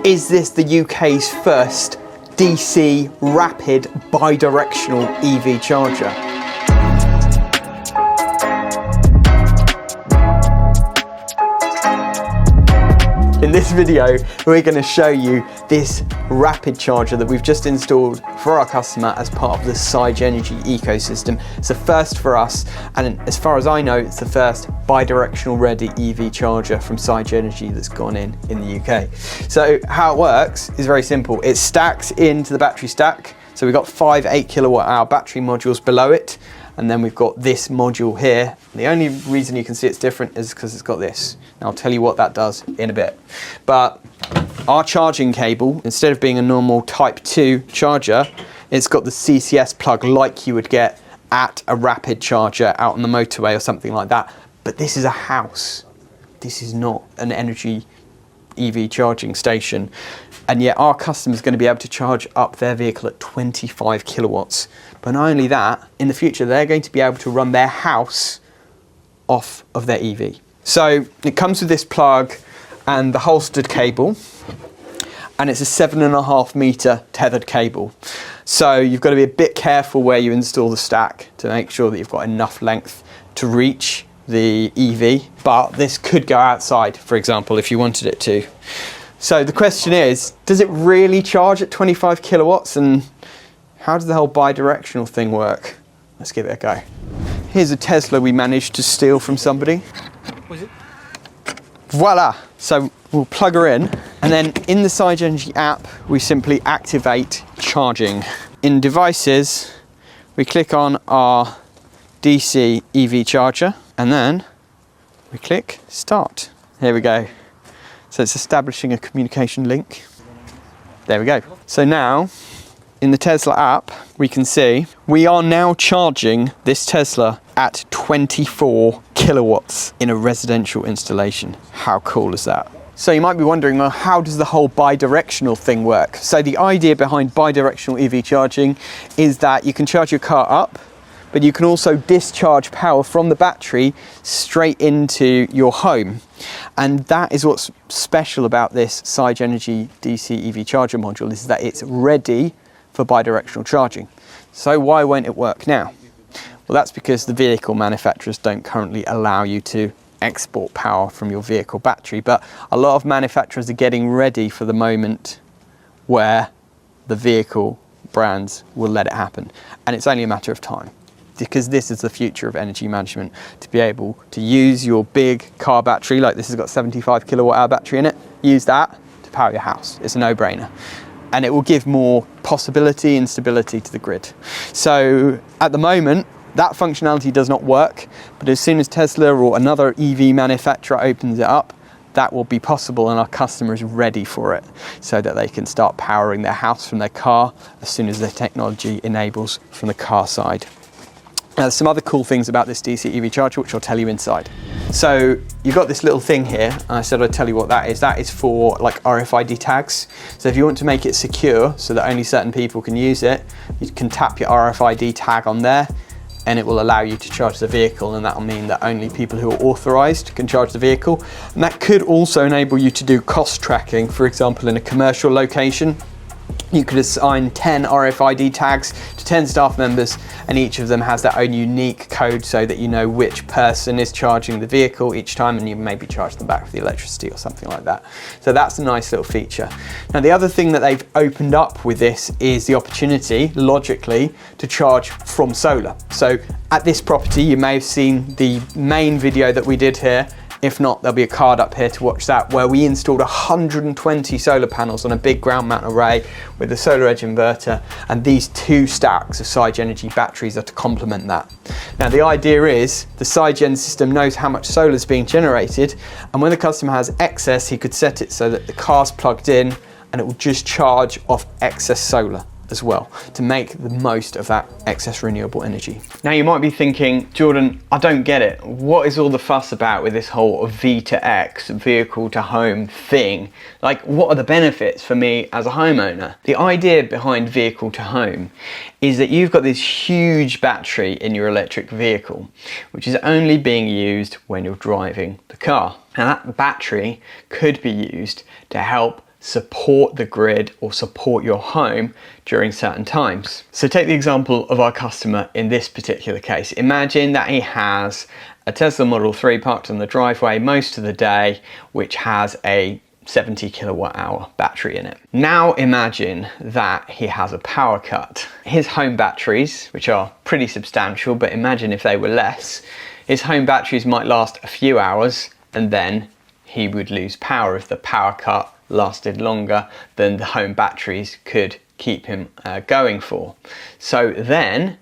Is this the UK's first DC rapid bi-directional EV charger? In this video, we're going to show you this rapid charger that we've just installed for our customer as part of the Sigenergy ecosystem. It's a first for us, and as far as I know, it's the first bi-directional ready EV charger from Sigenergy that's gone in the UK. So how it works is very simple. It stacks into the battery stack. So we've got 5 8kWh battery modules below it, and then we've got this module here. The only reason you can see it's different is because it's got this. And I'll tell you what that does in a bit. But our charging cable, instead of being a normal Type 2 charger, it's got the CCS plug like you would get at a rapid charger out on the motorway or something like that. But this is a house. This is not an energy EV charging station. And yet our customer's going to be able to charge up their vehicle at 25 kilowatts. But not only that, in the future, they're going to be able to run their house off of their EV. So it comes with this plug and the holstered cable, and it's a 7.5 meter tethered cable. So you've got to be a bit careful where you install the stack to make sure that you've got enough length to reach the EV, but this could go outside, for example, if you wanted it to. So the question is, does it really charge at 25 kilowatts, and how does the whole bi-directional thing work? Let's give it a go. Here's a Tesla we managed to steal from somebody. Was it? Voila! So we'll plug her in, and then in the Sigenergy app, we simply activate charging. In devices, we click on our DC EV charger, and then we click start. Here we go. So it's establishing a communication link. There we go. So now, in the Tesla app, we can see we are now charging this Tesla at 24 kilowatts in a residential installation. How cool is that? So you might be wondering, well, how does the whole bi-directional thing work? So the idea behind bi-directional EV charging is that you can charge your car up, but you can also discharge power from the battery straight into your home. And that is what's special about this Sigenergy DC EV charger module, is that it's ready for bi-directional charging. So why won't it work now? Well, that's because the vehicle manufacturers don't currently allow you to export power from your vehicle battery, but a lot of manufacturers are getting ready for the moment where the vehicle brands will let it happen. And it's only a matter of time, because this is the future of energy management, to be able to use your big car battery, like this has got 75 kilowatt hour battery in it, use that to power your house. It's a no-brainer. And it will give more possibility and stability to the grid. So at the moment, that functionality does not work, but as soon as Tesla or another EV manufacturer opens it up, that will be possible, and our customer is ready for it so that they can start powering their house from their car as soon as the technology enables from the car side. Now, there's some other cool things about this DC EV charger, which I'll tell you inside. So you've got this little thing here, and I said I'd tell you what that is. That is for like RFID tags. So if you want to make it secure so that only certain people can use it, you can tap your RFID tag on there, and it will allow you to charge the vehicle, and that will mean that only people who are authorized can charge the vehicle. And that could also enable you to do cost tracking. For example, in a commercial location, you could assign 10 RFID tags to 10 staff members, and each of them has their own unique code so that you know which person is charging the vehicle each time, and you maybe charge them back with the electricity or something like that. So that's a nice little feature. Now, the other thing that they've opened up with this is the opportunity, logically, to charge from solar. So at this property, you may have seen the main video that we did here. If not, there'll be a card up here to watch that, where we installed 120 solar panels on a big ground mount array with a solar edge inverter, and these 2 stacks of Sigenergy batteries are to complement that. Now, the idea is the Sigen system knows how much solar is being generated, and when the customer has excess, he could set it so that the car's plugged in and it will just charge off excess solar as well, to make the most of that excess renewable energy. Now, you might be thinking, Jordan, I don't get it. What is all the fuss about with this whole V2X, vehicle to home thing? Like, what are the benefits for me as a homeowner? The idea behind vehicle to home is that you've got this huge battery in your electric vehicle, which is only being used when you're driving the car. And that battery could be used to help support the grid or support your home during certain times. So take the example of our customer in this particular case. Imagine that he has a Tesla Model 3 parked on the driveway most of the day, which has a 70 kilowatt hour battery in it. Now imagine that he has a power cut. His home batteries, which are pretty substantial, but imagine if they were less, his home batteries might last a few hours and then he would lose power if the power cut lasted longer than the home batteries could keep him going for. So then,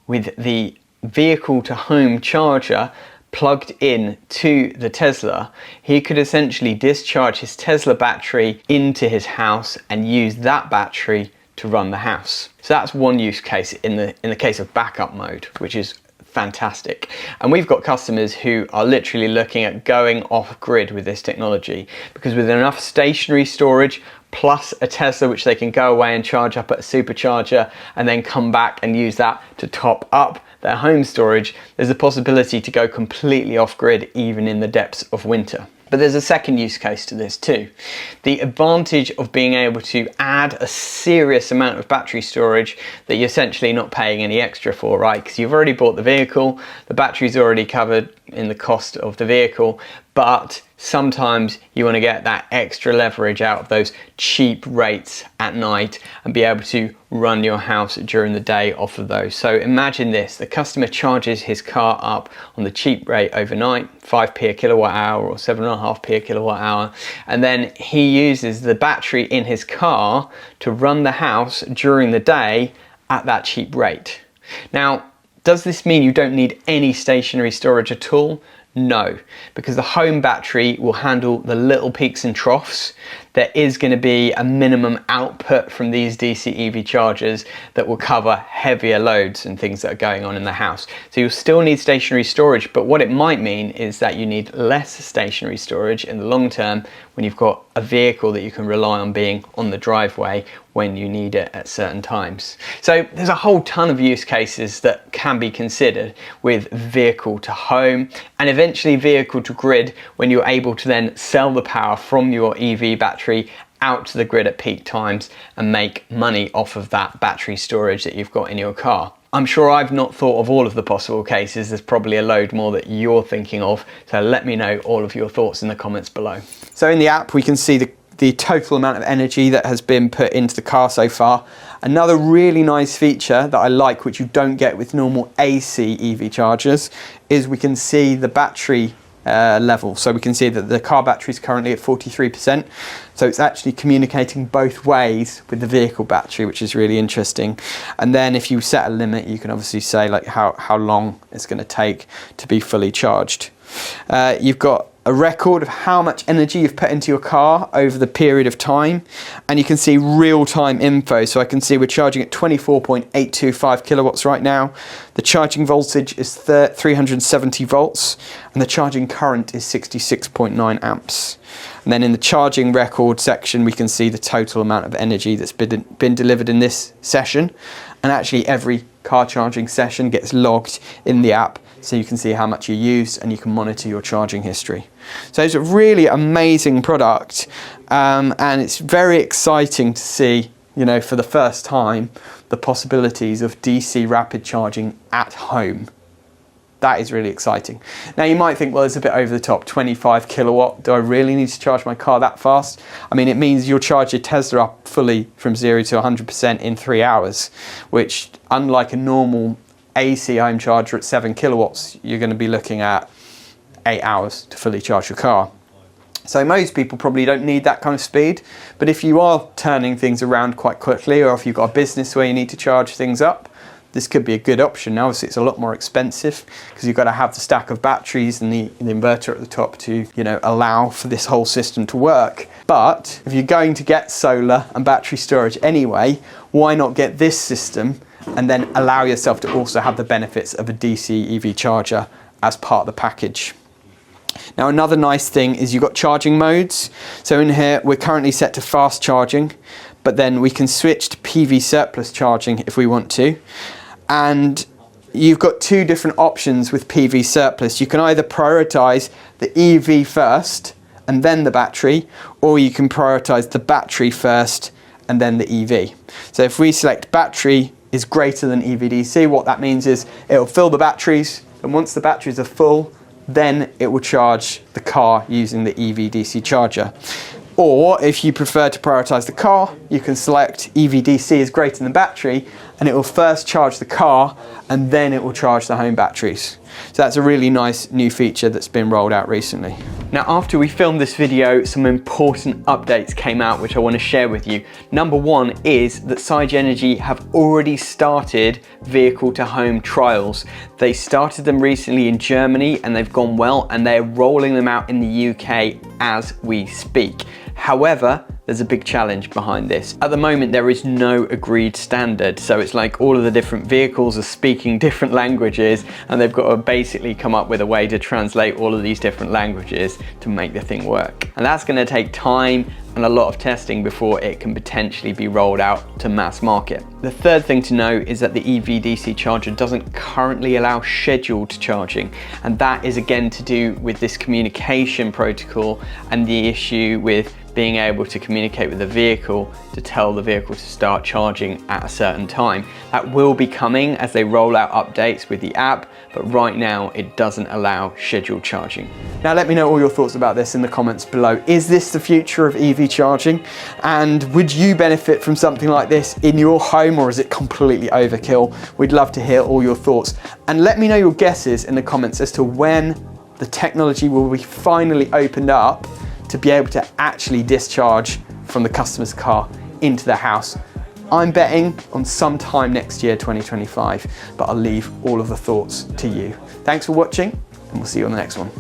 with the vehicle to home charger plugged in to the Tesla, he could essentially discharge his Tesla battery into his house and use that battery to run the house. So that's one use case in the case of backup mode, which is fantastic. And we've got customers who are literally looking at going off grid with this technology, because with enough stationary storage plus a Tesla which they can go away and charge up at a supercharger and then come back and use that to top up their home storage, there's a possibility to go completely off grid even in the depths of winter. But there's a second use case to this too. The advantage of being able to add a serious amount of battery storage that you're essentially not paying any extra for, right? Because you've already bought the vehicle, the battery's already covered in the cost of the vehicle, but sometimes you want to get that extra leverage out of those cheap rates at night and be able to run your house during the day off of those. So imagine this, the customer charges his car up on the cheap rate overnight, 5p a kilowatt hour or 7.5p a kilowatt hour, and then he uses the battery in his car to run the house during the day at that cheap rate. Now, does this mean you don't need any stationary storage at all? No, because the home battery will handle the little peaks and troughs. There is going to be a minimum output from these DC EV chargers that will cover heavier loads and things that are going on in the house. So you'll still need stationary storage, but what it might mean is that you need less stationary storage in the long term when you've got a vehicle that you can rely on being on the driveway when you need it at certain times. So there's a whole ton of use cases that can be considered with vehicle to home and eventually vehicle to grid, when you're able to then sell the power from your EV battery out to the grid at peak times and make money off of that battery storage that you've got in your car. I'm sure I've not thought of all of the possible cases. There's probably a load more that you're thinking of, so let me know all of your thoughts in the comments below. So in the app we can see the total amount of energy that has been put into the car so far. Another really nice feature that I like, which you don't get with normal AC EV chargers, is we can see the battery level. So we can see that the car battery is currently at 43%. So it's actually communicating both ways with the vehicle battery, which is really interesting. And then if you set a limit, you can obviously say like how long it's going to take to be fully charged. You've got a record of how much energy you've put into your car over the period of time, and you can see real-time info. So I can see we're charging at 24.825 kilowatts right now. The charging voltage is 370 volts and the charging current is 66.9 amps. And then in the charging record section we can see the total amount of energy that's been delivered in this session, and actually every car charging session gets logged in the app, so you can see how much you used and you can monitor your charging history. So it's a really amazing product, and it's very exciting to see, you know, for the first time, the possibilities of DC rapid charging at home. That is really exciting. Now you might think, well, it's a bit over the top, 25 kilowatt. Do I really need to charge my car that fast? I mean, it means you'll charge your Tesla up fully from 0 to 100% in 3 hours, which, unlike a normal AC home charger at 7 kilowatts, you're going to be looking at 8 hours to fully charge your car. So most people probably don't need that kind of speed, but if you are turning things around quite quickly, or if you've got a business where you need to charge things up, this could be a good option. Now obviously it's a lot more expensive because you've got to have the stack of batteries and the inverter at the top to, you know, allow for this whole system to work. But if you're going to get solar and battery storage anyway, why not get this system and then allow yourself to also have the benefits of a DC EV charger as part of the package. Now another nice thing is you've got charging modes. So in here we're currently set to fast charging, but then we can switch to PV surplus charging if we want to. And you've got two different options with PV surplus. You can either prioritize the EV first and then the battery, or you can prioritize the battery first and then the EV. So if we select battery is greater than EVDC, what that means is it'll fill the batteries, and once the batteries are full, then it will charge the car using the EVDC charger. Or if you prefer to prioritize the car, you can select EVDC is greater than battery, and it will first charge the car and then it will charge the home batteries. So that's a really nice new feature that's been rolled out recently. Now, after we filmed this video, some important updates came out which I want to share with you. Number one is that Sigenergy have already started vehicle to home trials. They started them recently in Germany and they've gone well, and they're rolling them out in the UK as we speak. However, there's a big challenge behind this. At the moment, there is no agreed standard. So it's like all of the different vehicles are speaking different languages, and they've got to basically come up with a way to translate all of these different languages to make the thing work. And that's going to take time and a lot of testing before it can potentially be rolled out to mass market. The third thing to know is that the EVDC charger doesn't currently allow scheduled charging, and that is again to do with this communication protocol and the issue with being able to communicate with the vehicle to tell the vehicle to start charging at a certain time. That will be coming as they roll out updates with the app, but right now it doesn't allow scheduled charging. Now let me know all your thoughts about this in the comments below. Is this the future of EV charging? And would you benefit from something like this in your home, or is it completely overkill? We'd love to hear all your thoughts. And let me know your guesses in the comments as to when the technology will be finally opened up to be able to actually discharge from the customer's car into the house. I'm betting on sometime next year, 2025, but I'll leave all of the thoughts to you. Thanks for watching, and we'll see you on the next one.